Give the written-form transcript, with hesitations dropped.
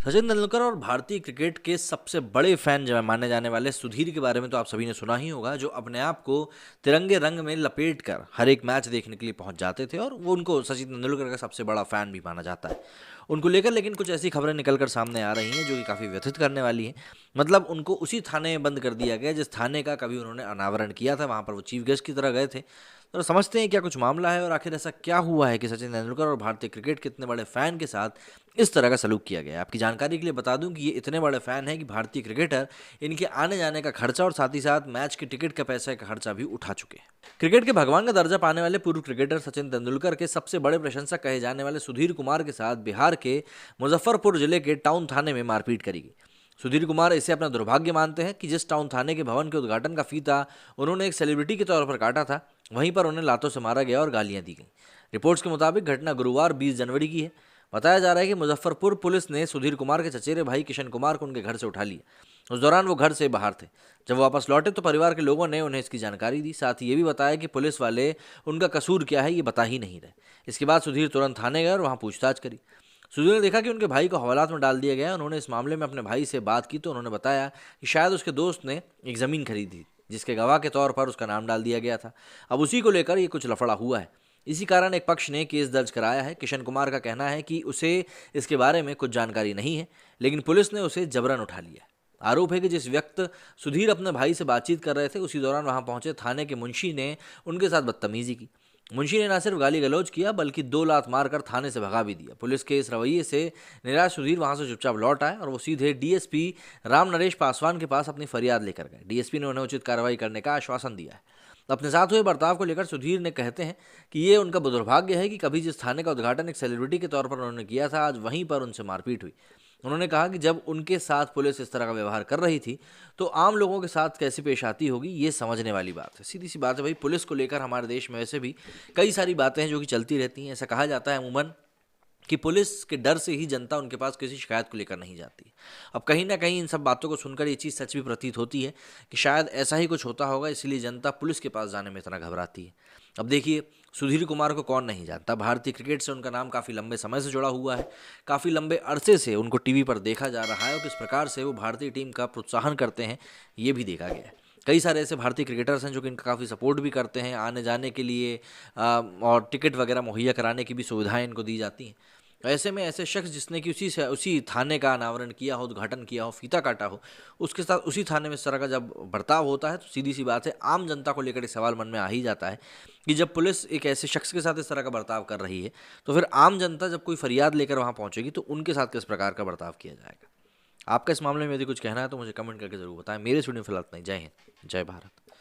सचिन तेंदुलकर और भारतीय क्रिकेट के सबसे बड़े फैन जो माने जाने वाले सुधीर के बारे में तो आप सभी ने सुना ही होगा, जो अपने आप को तिरंगे रंग में लपेट कर हर एक मैच देखने के लिए पहुंच जाते थे और वो उनको सचिन तेंदुलकर का सबसे बड़ा फैन भी माना जाता है। उनको लेकर लेकिन कुछ ऐसी खबरें निकलकर सामने आ रही हैं जो कि काफ़ी व्यथित करने वाली हैं। मतलब उनको उसी थाने में बंद कर दिया गया जिस थाने का कभी उन्होंने अनावरण किया था, वहाँ पर वो चीफ गेस्ट की तरह गए थे। तो समझते हैं क्या कुछ मामला है और आखिर ऐसा क्या हुआ है कि सचिन तेंदुलकर और भारतीय क्रिकेट के इतने बड़े फैन के साथ इस तरह का सलूक किया गया है। आपकी जानकारी के लिए बता दूं कि ये इतने बड़े फैन हैं कि भारतीय क्रिकेटर इनके आने जाने का खर्चा और साथ ही साथ मैच के टिकट का पैसे का खर्चा भी उठा चुके हैं। क्रिकेट के भगवान का दर्जा पाने वाले पूर्व क्रिकेटर सचिन तेंदुलकर के सबसे बड़े प्रशंसक कहे जाने वाले सुधीर कुमार के साथ बिहार के मुजफ्फरपुर जिले के टाउन थाने में मारपीट करी गई। सुधीर कुमार इसे अपना दुर्भाग्य मानते हैं कि जिस टाउन थाने के भवन के उद्घाटन का फीता उन्होंने एक सेलिब्रिटी के तौर पर काटा था, वहीं पर उन्हें लातों से मारा गया और गालियां दी गईं। रिपोर्ट्स के मुताबिक घटना गुरुवार 20 जनवरी की है। बताया जा रहा है कि मुजफ्फरपुर पुलिस ने सुधीर कुमार के चचेरे भाई किशन कुमार को उनके घर से उठा लिया। उस दौरान वो घर से बाहर थे। जब वापस लौटे तो परिवार के लोगों ने उन्हें इसकी जानकारी दी। साथ ही ये भी बताया कि पुलिस वाले उनका कसूर क्या है ये बता ही नहीं रहे। इसके बाद सुधीर तुरंत थाने गए और वहाँ पूछताछ करी। सुधीर ने देखा कि उनके भाई को हवालात में डाल दिया गया। उन्होंने इस मामले में अपने भाई से बात की तो उन्होंने बताया कि शायद उसके दोस्त ने एक ज़मीन खरीदी जिसके गवाह के तौर पर उसका नाम डाल दिया गया था। अब उसी को लेकर ये कुछ लफड़ा हुआ है। इसी कारण एक पक्ष ने केस दर्ज कराया है। किशन कुमार का कहना है कि उसे इसके बारे में कुछ जानकारी नहीं है, लेकिन पुलिस ने उसे जबरन उठा लिया। आरोप है कि जिस व्यक्त सुधीर अपने भाई से बातचीत कर रहे थे, उसी दौरान वहां पहुंचे थाने के मुंशी ने उनके साथ बदतमीजी की। मुंशी ने न सिर्फ गाली गलौज किया बल्कि 2 लात मारकर थाने से भगा भी दिया। पुलिस के इस रवैये से निराश सुधीर वहां से चुपचाप लौट आए और वो सीधे डीएसपी राम नरेश पासवान के पास अपनी फरियाद लेकर गए। डीएसपी ने उन्हें उचित कार्रवाई करने का आश्वासन दिया है। अपने साथ हुए बर्ताव को लेकर सुधीर ने कहते हैं कि ये उनका दुर्भाग्य है कि कभी जिस थाने का उद्घाटन एक सेलिब्रिटी के तौर पर उन्होंने किया था, आज वहीं पर उनसे मारपीट हुई। उन्होंने कहा कि जब उनके साथ पुलिस इस तरह का व्यवहार कर रही थी तो आम लोगों के साथ कैसे पेश आती होगी, ये समझने वाली बात है। सीधी सी बात है भाई, पुलिस को लेकर हमारे देश में वैसे भी कई सारी बातें हैं जो कि चलती रहती हैं। ऐसा कहा जाता है अमूमन कि पुलिस के डर से ही जनता उनके पास किसी शिकायत को लेकर नहीं जाती। अब कहीं ना कहीं इन सब बातों को सुनकर ये चीज़ सच भी प्रतीत होती है कि शायद ऐसा ही कुछ होता होगा, इसलिए जनता पुलिस के पास जाने में इतना घबराती है। अब देखिए, सुधीर कुमार को कौन नहीं जानता। भारतीय क्रिकेट से उनका नाम काफ़ी लंबे समय से जुड़ा हुआ है। काफ़ी लंबे अरसे से उनको टीवी पर देखा जा रहा है और किस प्रकार से वो भारतीय टीम का प्रोत्साहन करते हैं ये भी देखा गया है। कई सारे ऐसे भारतीय क्रिकेटर्स हैं जो कि इनका काफ़ी सपोर्ट भी करते हैं, आने जाने के लिए और टिकट वगैरह मुहैया कराने की भी सुविधाएं इनको दी जाती हैं। ऐसे में ऐसे शख्स जिसने कि उसी थाने का अनावरण किया हो, उद्घाटन किया हो, फीता काटा हो, उसके साथ उसी थाने में इस तरह का जब बर्ताव होता है तो सीधी सी बात है, आम जनता को लेकर एक सवाल मन में आ ही जाता है कि जब पुलिस एक ऐसे शख्स के साथ इस तरह का बर्ताव कर रही है तो फिर आम जनता जब कोई फरियाद लेकर वहाँ पहुँचेगी तो उनके साथ किस प्रकार का बर्ताव किया जाएगा। आपका इस मामले में यदि कुछ कहना है तो मुझे कमेंट करके जरूर बताएं। मेरे स्टूडियो फिलहाल इतना ही। जय हिंद, जय भारत।